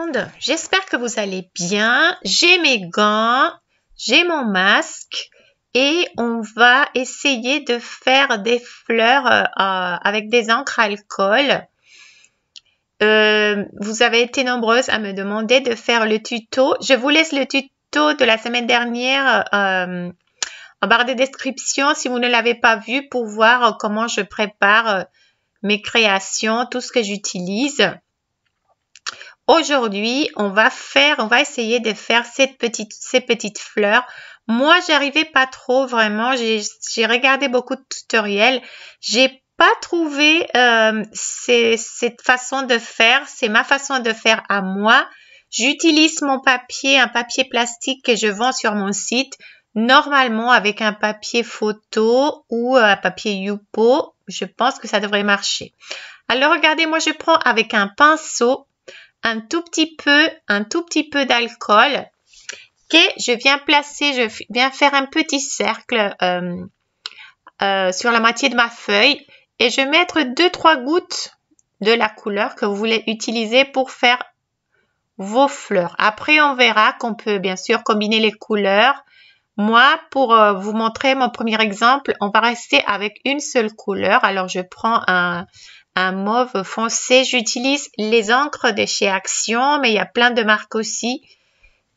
monde, j'espère que vous allez bien. J'ai mes gants, j'ai mon masque et on va essayer de faire des fleurs avec des encres alcool. Vous avez été nombreuses à me demander de faire le tuto. Je vous laisse le tuto de la semaine dernière en barre de description si vous ne l'avez pas vu pour voir comment je prépare mes créations, tout ce que j'utilise. Aujourd'hui, on va essayer de faire ces petites fleurs. Moi, j'arrivais pas trop vraiment. J'ai regardé beaucoup de tutoriels. J'ai pas trouvé cette façon de faire. C'est ma façon de faire à moi. J'utilise mon papier, un papier plastique que je vends sur mon site. Normalement, avec un papier photo ou un papier Yupo, je pense que ça devrait marcher. Alors, regardez, moi, je prends avec un pinceau un tout petit peu d'alcool que je viens placer, je viens faire un petit cercle sur la moitié de ma feuille et je vais mettre 2-3 gouttes de la couleur que vous voulez utiliser pour faire vos fleurs. Après, on verra qu'on peut bien sûr combiner les couleurs. Moi, pour vous montrer mon premier exemple, on va rester avec une seule couleur. Alors, je prends un mauve foncé. J'utilise les encres de chez Action, mais il y a plein de marques aussi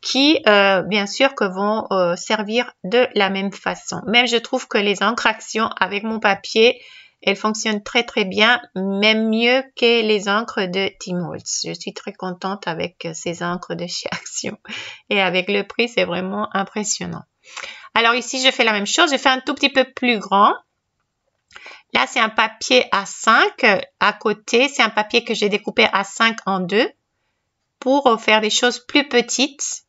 qui, bien sûr, que vont servir de la même façon. Même je trouve que les encres Action avec mon papier, elles fonctionnent très très bien, même mieux que les encres de Tim Holtz. Je suis très contente avec ces encres de chez Action et avec le prix, c'est vraiment impressionnant. Alors ici, je fais la même chose. Je fais un tout petit peu plus grand. Là, c'est un papier A5. À côté, c'est un papier que j'ai découpé A5 en deux pour faire des choses plus petites.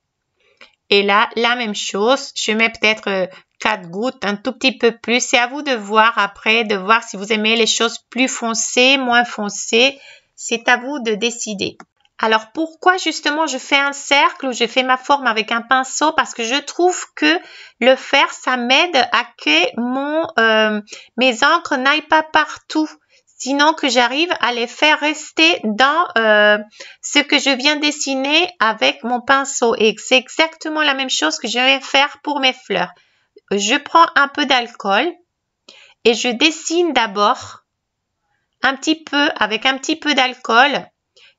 Et là, la même chose. Je mets peut-être 4 gouttes, un tout petit peu plus. C'est à vous de voir après, de voir si vous aimez les choses plus foncées, moins foncées. C'est à vous de décider. Alors, pourquoi justement je fais un cercle ou je fais ma forme avec un pinceau? Parce que je trouve que le faire, ça m'aide à que mes encres n'aillent pas partout. Sinon que j'arrive à les faire rester dans ce que je viens dessiner avec mon pinceau. Et c'est exactement la même chose que je vais faire pour mes fleurs. Je prends un peu d'alcool et je dessine d'abord un petit peu avec un petit peu d'alcool.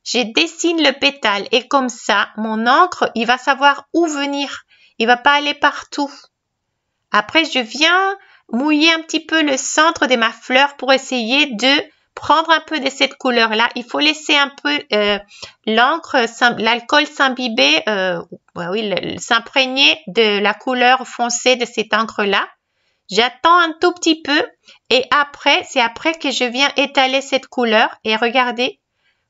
Je dessine le pétale et comme ça, mon encre, il va savoir où venir. Il va pas aller partout. Après, je viens mouiller un petit peu le centre de ma fleur pour essayer de prendre un peu de cette couleur-là. Il faut laisser un peu l'encre, l'alcool s'imbiber, s'imprégner de la couleur foncée de cette encre-là. J'attends un tout petit peu et après, c'est après que je viens étaler cette couleur et regardez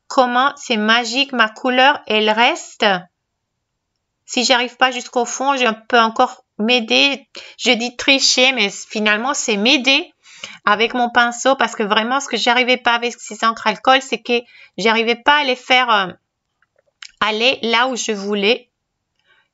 comment c'est magique, ma couleur, elle reste. Si j'arrive pas jusqu'au fond, je peux encore m'aider. Je dis tricher, mais finalement, c'est m'aider avec mon pinceau parce que vraiment, ce que j'arrivais pas avec ces encres alcool, c'est que j'arrivais pas à les faire aller là où je voulais.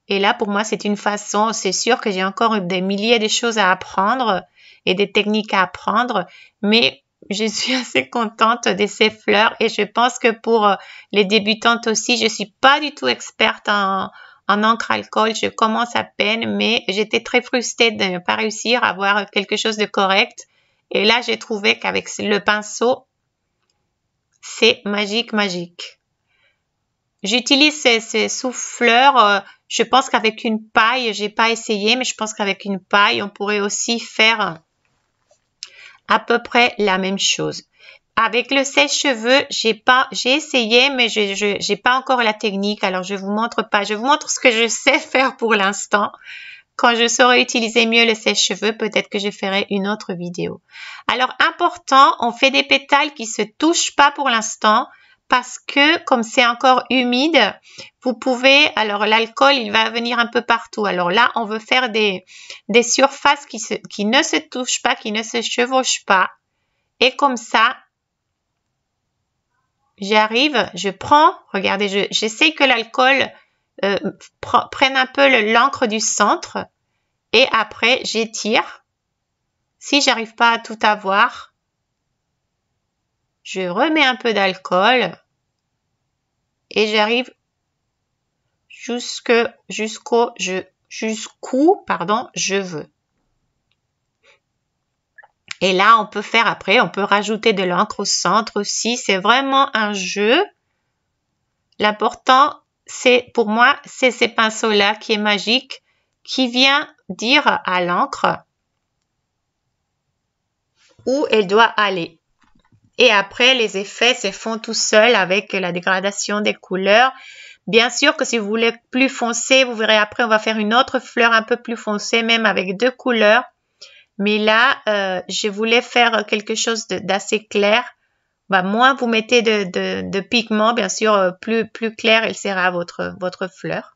Et là, pour moi, c'est une façon, c'est sûr que j'ai encore des milliers de choses à apprendre et des techniques à apprendre, mais je suis assez contente de ces fleurs et je pense que pour les débutantes aussi, je suis pas du tout experte en encre alcool, je commence à peine, mais j'étais très frustrée de ne pas réussir à avoir quelque chose de correct. Et là, j'ai trouvé qu'avec le pinceau, c'est magique, magique. J'utilise ces souffleurs, je pense qu'avec une paille, j'ai pas essayé, mais je pense qu'avec une paille, on pourrait aussi faire à peu près la même chose. Avec le sèche-cheveux, j'ai essayé, mais j'ai pas encore la technique, alors je vous montre pas. Je vous montre ce que je sais faire pour l'instant. Quand je saurai utiliser mieux le sèche-cheveux, peut-être que je ferai une autre vidéo. Alors, important, on fait des pétales qui se touchent pas pour l'instant parce que comme c'est encore humide, vous pouvez, alors l'alcool, il va venir un peu partout. Alors là, on veut faire des surfaces qui ne se touchent pas, qui ne se chevauchent pas. Et comme ça, j'arrive, je prends, regardez, j'essaie que l'alcool prenne un peu l'encre du centre et après j'étire. Si j'arrive pas à tout avoir, je remets un peu d'alcool et j'arrive jusqu'où je veux. Et là, on peut faire après, on peut rajouter de l'encre au centre aussi. C'est vraiment un jeu. L'important, c'est pour moi, c'est ces pinceaux-là qui est magique, qui vient dire à l'encre où elle doit aller. Et après, les effets se font tout seuls avec la dégradation des couleurs. Bien sûr que si vous voulez plus foncé, vous verrez après, on va faire une autre fleur un peu plus foncée, même avec 2 couleurs. Mais là, je voulais faire quelque chose d'assez clair. Moins vous mettez de pigments, bien sûr, plus clair elle sera votre fleur.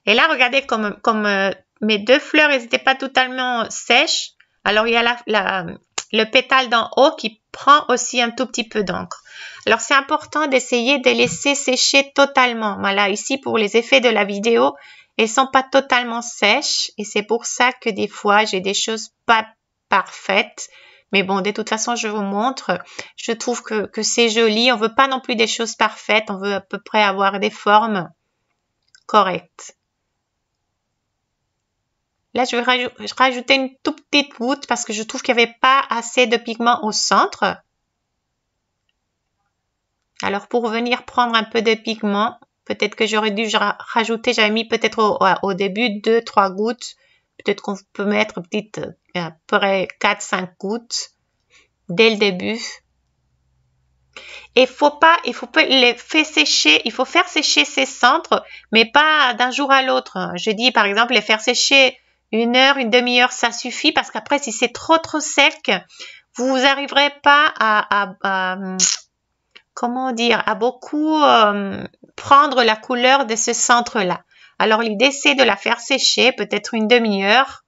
Et là, regardez comme mes 2 fleurs, elles n'étaient pas totalement sèches. Alors, il y a le pétale d'en haut qui prend aussi un tout petit peu d'encre. Alors, c'est important d'essayer de laisser sécher totalement. Voilà, ici, pour les effets de la vidéo, elles sont pas totalement sèches. Et c'est pour ça que des fois, j'ai des choses pas parfaites. Mais bon, de toute façon, je vous montre. Je trouve que c'est joli. On veut pas non plus des choses parfaites. On veut à peu près avoir des formes correctes. Là, je vais rajouter une toute petite goutte parce que je trouve qu'il n'y avait pas assez de pigment au centre. Alors, pour venir prendre un peu de pigment, peut-être que j'aurais dû rajouter, j'avais mis peut-être au début 2-3 gouttes. Peut-être qu'on peut mettre peut-être à peu près 4-5 gouttes dès le début. Et il faut les faire sécher, il faut faire sécher ces centres, mais pas d'un jour à l'autre. Je dis par exemple les faire sécher 1 heure, une demi-heure, ça suffit parce qu'après si c'est trop sec, vous n'arriverez pas à comment dire, à beaucoup prendre la couleur de ce centre-là. Alors l'idée c'est de la faire sécher peut-être une demi-heure.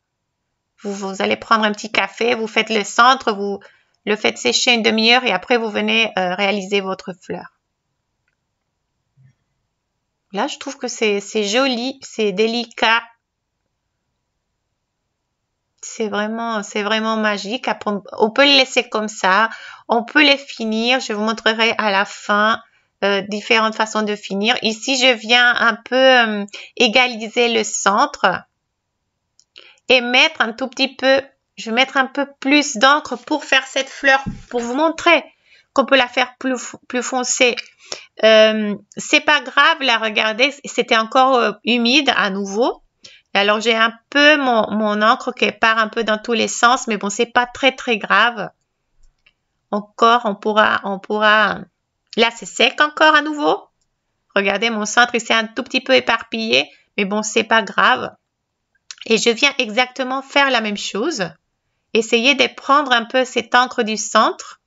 Vous allez prendre un petit café, vous faites le centre, vous le faites sécher une demi-heure et après vous venez réaliser votre fleur. Là, je trouve que c'est joli, c'est délicat. C'est vraiment magique. Après, on peut le laisser comme ça. On peut les finir. Je vous montrerai à la fin différentes façons de finir. Ici, je viens un peu égaliser le centre et mettre un tout petit peu. Je vais mettre un peu plus d'encre pour faire cette fleur, pour vous montrer qu'on peut la faire plus foncée. C'est pas grave, là, regardez, c'était encore humide à nouveau. Alors, j'ai un peu mon encre qui part un peu dans tous les sens, mais bon, c'est pas très grave. Encore, on pourra. Là, c'est sec encore à nouveau. Regardez, mon centre, il s'est un tout petit peu éparpillé, mais bon, c'est pas grave. Et je viens exactement faire la même chose. Essayez de prendre un peu cette encre du centre.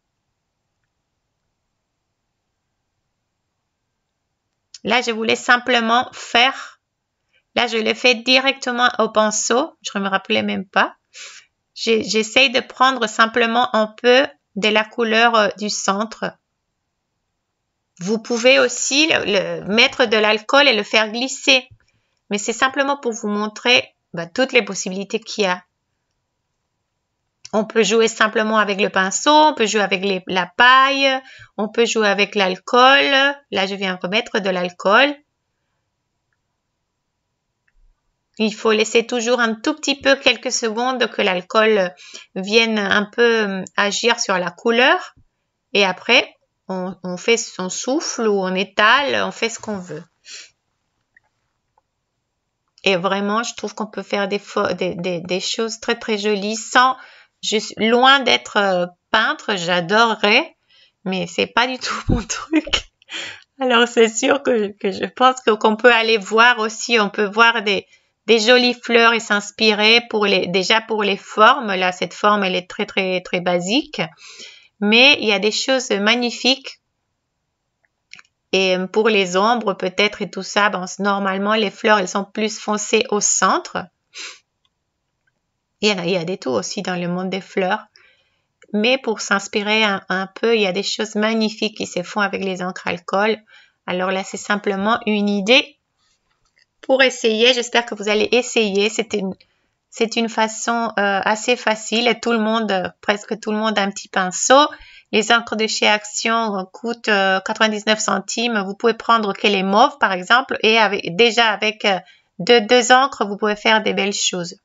Là, je voulais simplement faire. Là, je le fais directement au pinceau. Je ne me rappelais même pas. J'essaye de prendre simplement un peu de la couleur du centre. Vous pouvez aussi mettre de l'alcool et le faire glisser. Mais c'est simplement pour vous montrer toutes les possibilités qu'il y a. On peut jouer simplement avec le pinceau, on peut jouer avec la paille, on peut jouer avec l'alcool. Là, je viens remettre de l'alcool. Il faut laisser toujours un tout petit peu, quelques secondes, que l'alcool vienne un peu agir sur la couleur. Et après, on fait son souffle ou on étale, on fait ce qu'on veut. Et vraiment, je trouve qu'on peut faire des choses très jolies sans... loin d'être peintre, j'adorerais, mais c'est pas du tout mon truc. Alors, c'est sûr que je pense qu'on peut aller voir aussi, on peut voir des jolies fleurs et s'inspirer déjà pour les formes. Là, cette forme, elle est très basique. Mais il y a des choses magnifiques. Et pour les ombres, peut-être, et tout ça, normalement, les fleurs, elles sont plus foncées au centre. Il y a des tout aussi dans le monde des fleurs. Mais pour s'inspirer un peu, il y a des choses magnifiques qui se font avec les encres alcool. Alors là, c'est simplement une idée pour essayer. J'espère que vous allez essayer. C'est une façon assez facile. Presque tout le monde a un petit pinceau. Les encres de chez Action coûtent 99 centimes. Vous pouvez prendre que les mauves, par exemple, et déjà avec deux encres, vous pouvez faire des belles choses.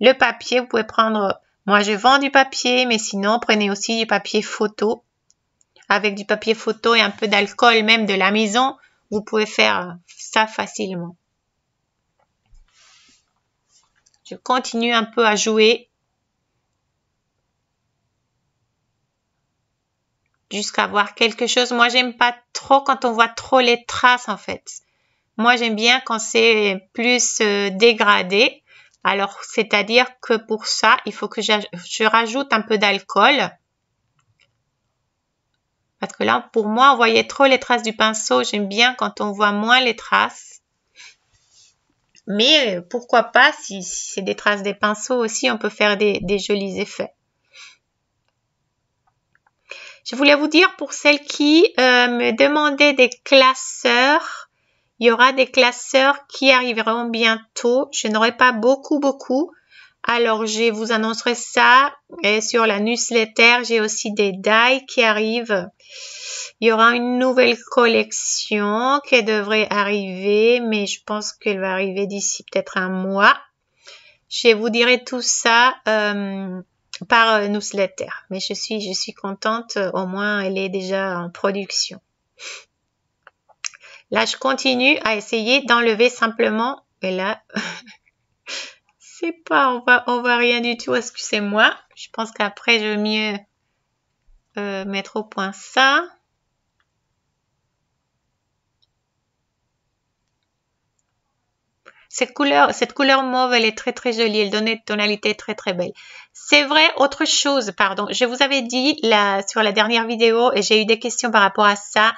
Le papier, vous pouvez prendre... Moi, je vends du papier, mais sinon, prenez aussi du papier photo. Avec du papier photo et un peu d'alcool, même de la maison, vous pouvez faire ça facilement. Je continue un peu à jouer jusqu'à voir quelque chose. Moi, j'aime pas trop quand on voit trop les traces, en fait. Moi, j'aime bien quand c'est plus dégradé. Alors, c'est-à-dire que pour ça, il faut que je rajoute un peu d'alcool. Parce que là, pour moi, on voyait trop les traces du pinceau. J'aime bien quand on voit moins les traces. Mais pourquoi pas, si c'est des traces des pinceaux aussi, on peut faire des jolis effets. Je voulais vous dire pour celles qui me demandaient des classeurs, il y aura des classeurs qui arriveront bientôt. Je n'aurai pas beaucoup. Alors, je vous annoncerai ça. Et sur la newsletter, j'ai aussi des die qui arrivent. Il y aura une nouvelle collection qui devrait arriver, mais je pense qu'elle va arriver d'ici peut-être un mois. Je vous dirai tout ça par newsletter. Mais je suis contente, au moins elle est déjà en production. Là, je continue à essayer d'enlever simplement. Et là, c'est pas, on voit rien du tout, excusez-moi. Je pense qu'après, je vais mieux mettre au point ça. Cette couleur mauve, elle est très jolie. Elle donne une tonalité très belle. C'est vrai, autre chose, pardon. Je vous avais dit sur la dernière vidéo, et j'ai eu des questions par rapport à ça,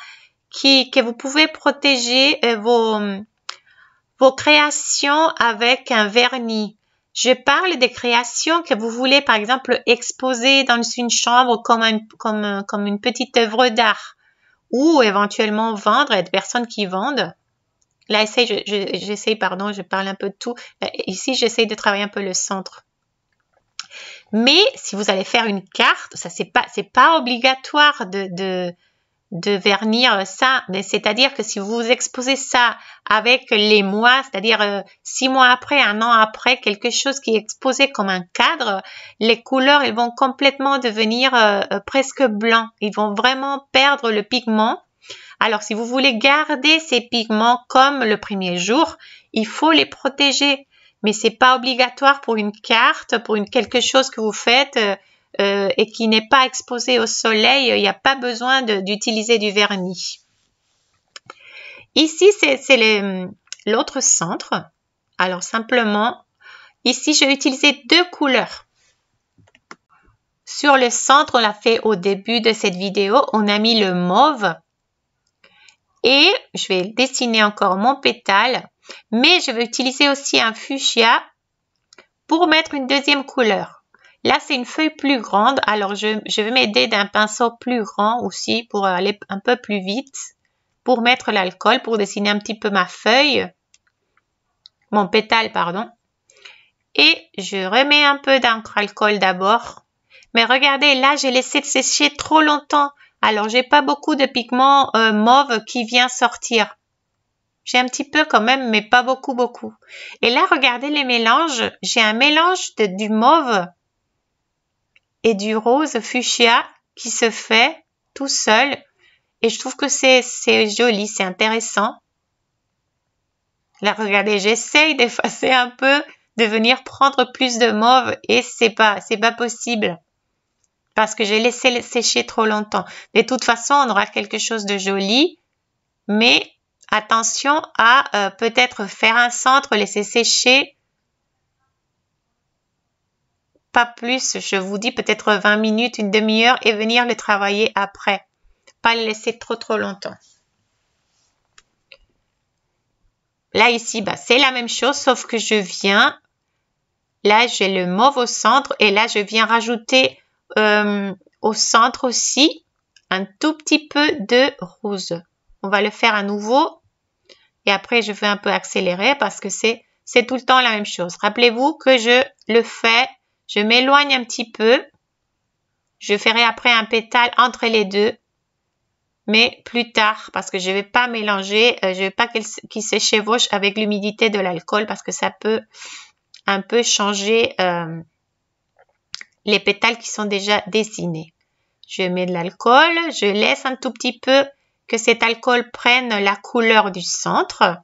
que vous pouvez protéger vos créations avec un vernis. Je parle des créations que vous voulez, par exemple, exposer dans une chambre comme une petite œuvre d'art, ou éventuellement vendre, et des personnes qui vendent. Là, j'essaye, pardon, je parle un peu de tout. Ici, j'essaye de travailler un peu le centre. Mais si vous allez faire une carte, ça c'est pas obligatoire de vernir ça. Mais c'est-à-dire que si vous exposez ça avec les mois, c'est-à-dire 6 mois après, 1 an après, quelque chose qui est exposé comme un cadre, les couleurs, elles vont complètement devenir presque blancs. Ils vont vraiment perdre le pigment. Alors, si vous voulez garder ces pigments comme le premier jour, il faut les protéger. Mais c'est pas obligatoire pour une carte, pour quelque chose que vous faites et qui n'est pas exposé au soleil. Il n'y a pas besoin d'utiliser du vernis. Ici, c'est l'autre centre. Alors, simplement, ici, je vais utiliser 2 couleurs. Sur le centre, on l'a fait au début de cette vidéo. On a mis le mauve. Et je vais dessiner encore mon pétale, mais je vais utiliser aussi un fuchsia pour mettre une deuxième couleur. Là, c'est une feuille plus grande, alors je vais m'aider d'un pinceau plus grand aussi pour aller un peu plus vite, pour mettre l'alcool, pour dessiner un petit peu ma feuille, mon pétale, pardon. Et je remets un peu d'encre alcool d'abord. Mais regardez, là, j'ai laissé sécher trop longtemps. Alors, j'ai pas beaucoup de pigment mauve qui vient sortir. J'ai un petit peu quand même, mais pas beaucoup. Et là, regardez les mélanges. J'ai un mélange du mauve et du rose fuchsia qui se fait tout seul. Et je trouve que c'est joli, c'est intéressant. Là, regardez, j'essaye d'effacer un peu, de venir prendre plus de mauve et c'est pas possible. Parce que j'ai laissé sécher trop longtemps. De toute façon, on aura quelque chose de joli, mais attention à peut-être faire un centre, laisser sécher, pas plus, je vous dis peut-être 20 minutes, une demi-heure et venir le travailler après. Pas le laisser trop longtemps. Là, ici, c'est la même chose, sauf que je viens, là, j'ai le mauve au centre et là, je viens rajouter au centre aussi un tout petit peu de rose. On va le faire à nouveau et après je vais un peu accélérer parce que c'est tout le temps la même chose. Rappelez-vous que je le fais, je m'éloigne un petit peu, Je ferai après un pétale entre les deux, mais plus tard parce que je ne vais pas mélanger, je ne veux pas qu'il se chevauche avec l'humidité de l'alcool parce que ça peut un peu changer les pétales qui sont déjà dessinés. Je mets de l'alcool, je laisse un tout petit peu que cet alcool prenne la couleur du centre.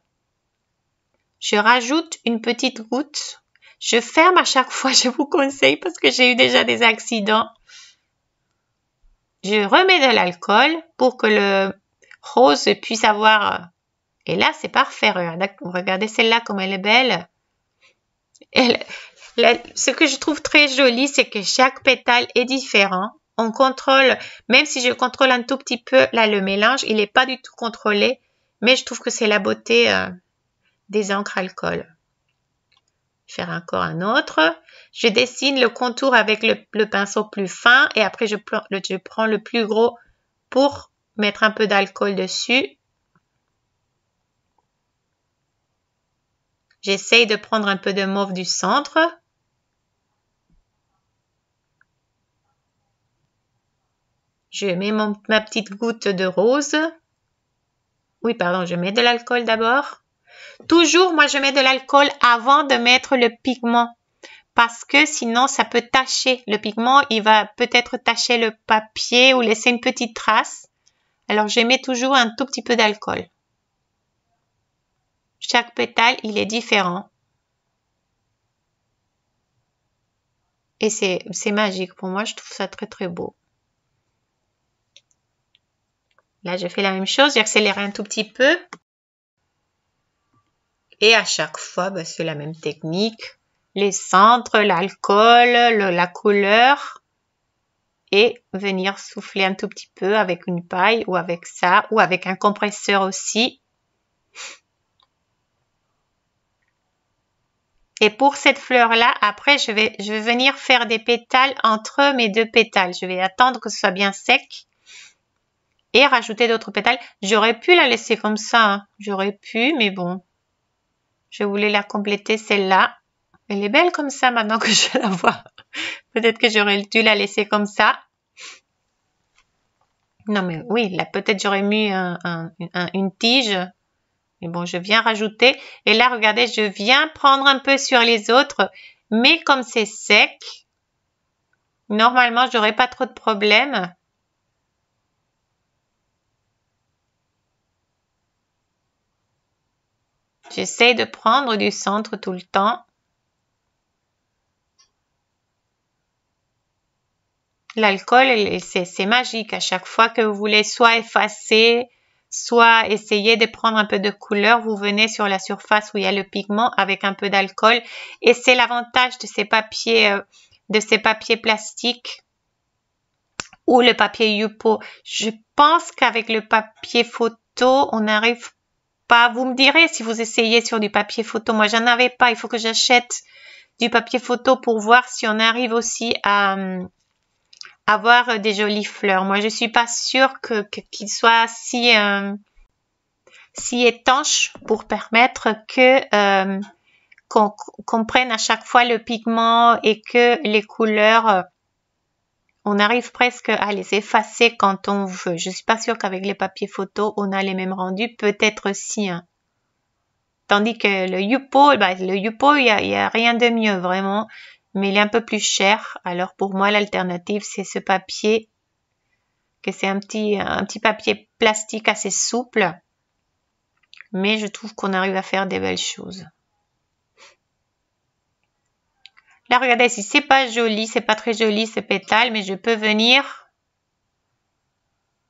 Je rajoute une petite goutte. Je ferme à chaque fois, je vous conseille parce que j'ai eu déjà des accidents. Je remets de l'alcool pour que le rose puisse avoir... Et là, c'est parfait. Regardez celle-là comme elle est belle. Ce que je trouve très joli, c'est que chaque pétale est différent. On contrôle, même si je contrôle un tout petit peu là le mélange, il n'est pas du tout contrôlé. Mais je trouve que c'est la beauté des encres alcool. Faire encore un autre. Je dessine le contour avec le pinceau plus fin et après je prends le plus gros pour mettre un peu d'alcool dessus. J'essaye de prendre un peu de mauve du centre. Je mets ma petite goutte de rose. Oui, pardon, je mets de l'alcool d'abord. Toujours, moi, je mets de l'alcool avant de mettre le pigment. Parce que sinon, ça peut tacher. Le pigment, il va peut-être tacher le papier ou laisser une petite trace. Alors, je mets toujours un tout petit peu d'alcool. Chaque pétale, il est différent. Et c'est magique. Pour moi, je trouve ça très, très beau. Là, je fais la même chose. J'accélère un tout petit peu. Et à chaque fois, c'est la même technique. Les centres, l'alcool, la couleur. Et venir souffler un tout petit peu avec une paille ou avec ça. Ou avec un compresseur aussi. Et pour cette fleur-là, après, je vais venir faire des pétales entre mes deux pétales. Je vais attendre que ce soit bien sec. Et rajouter d'autres pétales. J'aurais pu la laisser comme ça. Hein. J'aurais pu, mais bon. Je voulais la compléter, celle-là. Elle est belle comme ça maintenant que je la vois. Peut-être que j'aurais dû la laisser comme ça. Non, mais oui, là, peut-être j'aurais mis une tige. Mais bon, je viens rajouter. Et là, regardez, je viens prendre un peu sur les autres. Mais comme c'est sec, normalement, je n'aurai pas trop de problèmes. J'essaie de prendre du centre tout le temps. L'alcool, c'est magique. À chaque fois que vous voulez soit effacer, soit essayer de prendre un peu de couleur, vous venez sur la surface où il y a le pigment avec un peu d'alcool. Et c'est l'avantage de ces papiers plastiques ou le papier Yupo. Je pense qu'avec le papier photo, on n'arrive pas. Vous me direz si vous essayez sur du papier photo. Moi, j'en avais pas. Il faut que j'achète du papier photo pour voir si on arrive aussi à avoir des jolies fleurs. Moi, je suis pas sûre qu'il soit si étanche pour permettre que qu'on prenne à chaque fois le pigment et que les couleurs, on arrive presque à les effacer quand on veut. Je suis pas sûre qu'avec les papiers photos, on a les mêmes rendus. Peut-être si. Hein. Tandis que le Yupo, il y a rien de mieux vraiment. Mais il est un peu plus cher. Alors pour moi, l'alternative, c'est ce papier, que c'est un petit papier plastique assez souple. Mais je trouve qu'on arrive à faire des belles choses. Là, regardez, si c'est pas joli, c'est pas très joli ces pétales, mais je peux venir.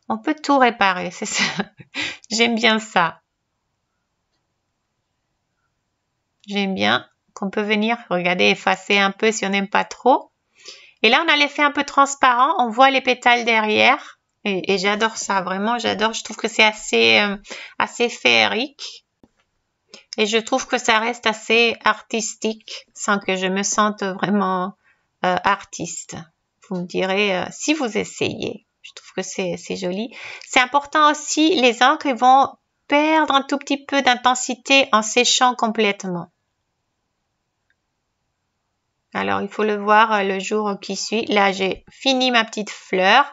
On peut tout réparer, c'est ça. J'aime bien ça. J'aime bien qu'on peut venir, regardez, effacer un peu si on n'aime pas trop. Et là, on a l'effet un peu transparent. On voit les pétales derrière. Et j'adore ça, vraiment, j'adore. Je trouve que c'est assez féerique. Et je trouve que ça reste assez artistique sans que je me sente vraiment artiste. Vous me direz si vous essayez. Je trouve que c'est joli. C'est important aussi, les encres vont perdre un tout petit peu d'intensité en séchant complètement. Alors, il faut le voir le jour qui suit. Là, j'ai fini ma petite fleur.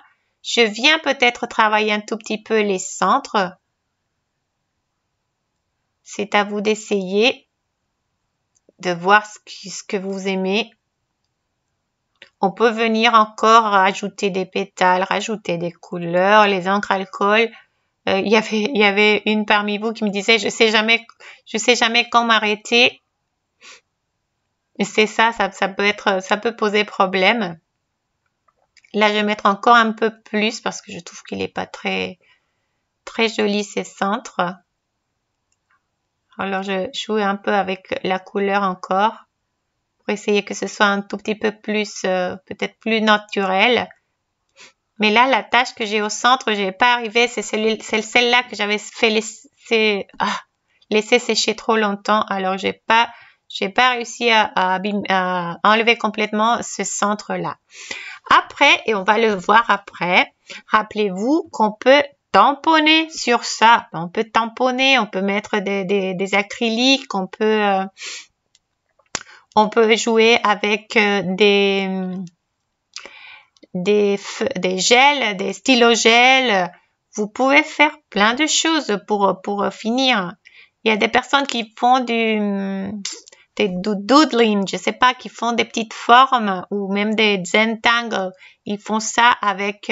Je viens peut-être travailler un tout petit peu les centres. C'est à vous d'essayer, de voir ce que vous aimez. On peut venir encore rajouter des pétales, rajouter des couleurs, les encres alcool. Il y avait une parmi vous qui me disait, je sais jamais quand m'arrêter. C'est ça peut poser problème. Là, je vais mettre encore un peu plus parce que je trouve qu'il n'est pas très joli ces centres. Alors, je joue un peu avec la couleur encore pour essayer que ce soit un tout petit peu plus, peut-être plus naturel. Mais là, la tache que j'ai au centre, je n'ai pas arrivé. C'est celle-là que j'avais fait laisser sécher trop longtemps. Alors, j'ai pas réussi à enlever complètement ce centre-là. Après, et on va le voir après, rappelez-vous qu'on peut tamponner sur ça. On peut tamponner, on peut mettre des acryliques, on peut jouer avec des gels, des stylogels. Vous pouvez faire plein de choses pour finir. Il y a des personnes qui font des doodling, je sais pas, qui font des petites formes ou même des Zentangle. Ils font ça avec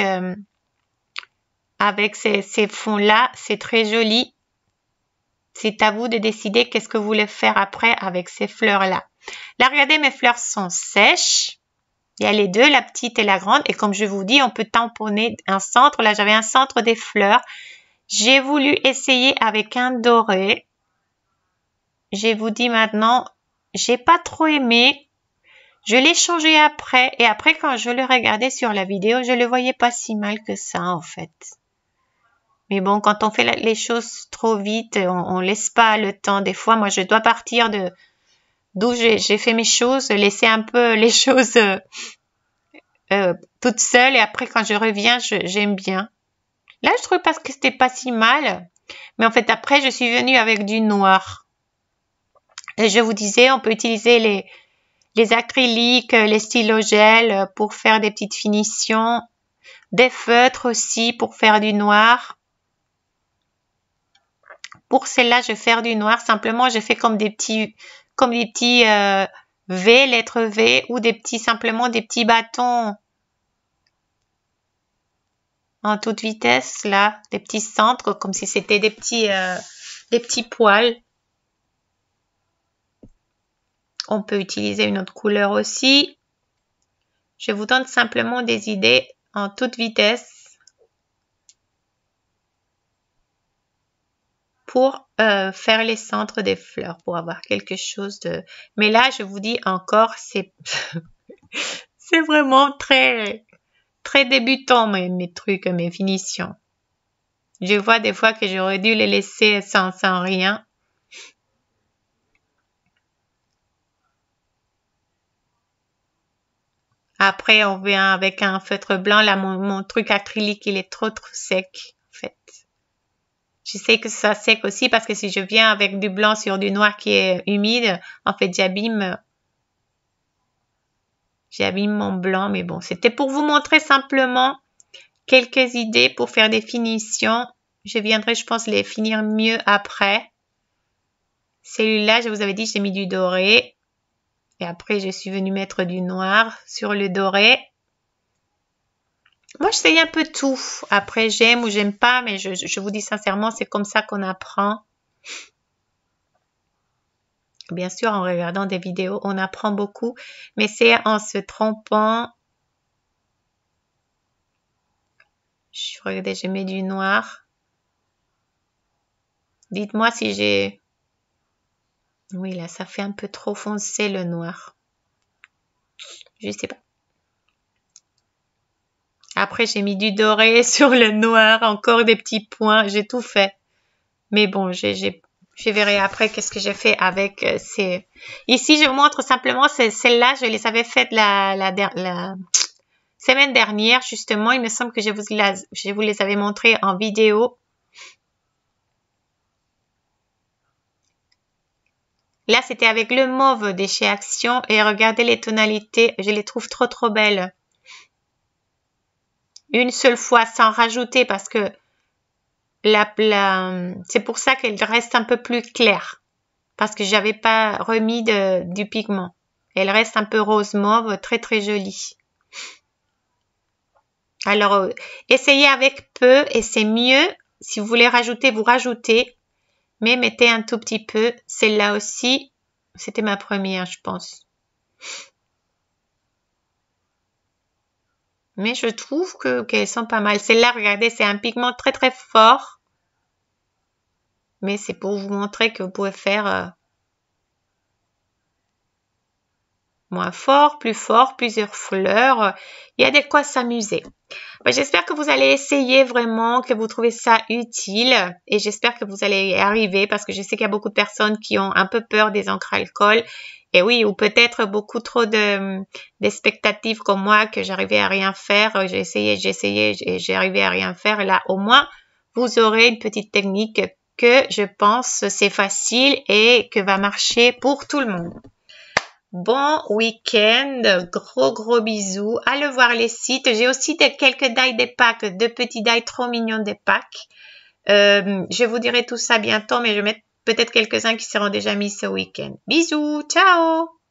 ces fonds-là. C'est très joli. C'est à vous de décider qu'est-ce que vous voulez faire après avec ces fleurs-là. Là, regardez, mes fleurs sont sèches. Il y a les deux, la petite et la grande. Et comme je vous dis, on peut tamponner un centre. Là, j'avais un centre des fleurs. J'ai voulu essayer avec un doré. Je vous dis maintenant, j'ai pas trop aimé. Je l'ai changé après. Et après, quand je le regardais sur la vidéo, je le voyais pas si mal que ça, en fait. Mais bon, quand on fait les choses trop vite, on laisse pas le temps. Des fois, moi, je dois partir d'où j'ai fait mes choses, laisser un peu les choses toute seule. Et après, quand je reviens, j'aime bien. Là, je trouve parce que c'était pas si mal. Mais en fait, après, je suis venue avec du noir. Et je vous disais, on peut utiliser les acryliques, les stylogels pour faire des petites finitions. Des feutres aussi pour faire du noir. Pour celle-là, je vais faire du noir. Simplement, je fais comme des petits V, lettres V, ou simplement des petits bâtons en toute vitesse, là, des petits centres, comme si c'était des petits poils. On peut utiliser une autre couleur aussi. Je vous donne simplement des idées en toute vitesse pour faire les centres des fleurs, pour avoir quelque chose de... Mais là, je vous dis encore, c'est vraiment très débutant, mes trucs, mes finitions. Je vois des fois que j'aurais dû les laisser sans rien. Après, on vient avec un feutre blanc. Là, mon truc acrylique, il est trop sec, en fait. J'essaie que ça sec aussi parce que si je viens avec du blanc sur du noir qui est humide, en fait, j'abîme mon blanc. Mais bon, c'était pour vous montrer simplement quelques idées pour faire des finitions. Je viendrai, je pense, les finir mieux après. Celui-là, je vous avais dit, j'ai mis du doré. Et après, je suis venue mettre du noir sur le doré. Moi, j'essaye un peu tout. Après, j'aime ou j'aime pas, mais je vous dis sincèrement, c'est comme ça qu'on apprend. Bien sûr, en regardant des vidéos, on apprend beaucoup, mais c'est en se trompant. Regardez, je mets du noir. Dites-moi si j'ai... Oui, là, ça fait un peu trop foncé le noir. Je sais pas. Après, j'ai mis du doré sur le noir, encore des petits points. J'ai tout fait. Mais bon, je verrai après qu'est-ce que j'ai fait avec ces... Ici, je vous montre simplement celles-là. Je les avais faites la semaine dernière, justement. Il me semble que je vous les avais montrées en vidéo. Là, c'était avec le mauve de chez Action. Et regardez les tonalités. Je les trouve trop, trop belles. Une seule fois sans rajouter parce que c'est pour ça qu'elle reste un peu plus claire. Parce que j'avais pas remis du pigment. Elle reste un peu rose mauve, très, très jolie. Alors, essayez avec peu et c'est mieux. Si vous voulez rajouter, vous rajoutez. Mais mettez un tout petit peu. Celle-là aussi, c'était ma première, je pense. Mais je trouve qu'elles sont pas mal. Celle-là, regardez, c'est un pigment très très fort. Mais c'est pour vous montrer que vous pouvez faire moins fort, plusieurs fleurs. Il y a de quoi s'amuser. J'espère que vous allez essayer vraiment, que vous trouvez ça utile. Et j'espère que vous allez y arriver parce que je sais qu'il y a beaucoup de personnes qui ont un peu peur des encres à alcool. Et oui, ou peut-être beaucoup trop d'expectatives comme moi que j'arrivais à rien faire. J'ai essayé et j'ai arrivé à rien faire. Et là, au moins, vous aurez une petite technique que je pense c'est facile et que va marcher pour tout le monde. Bon week-end, gros bisous. Allez voir les sites. J'ai aussi quelques die des packs, de petits die trop mignons des packs. Je vous dirai tout ça bientôt, mais je vais mettre peut-être quelques-uns qui seront déjà mis ce week-end. Bisous, ciao!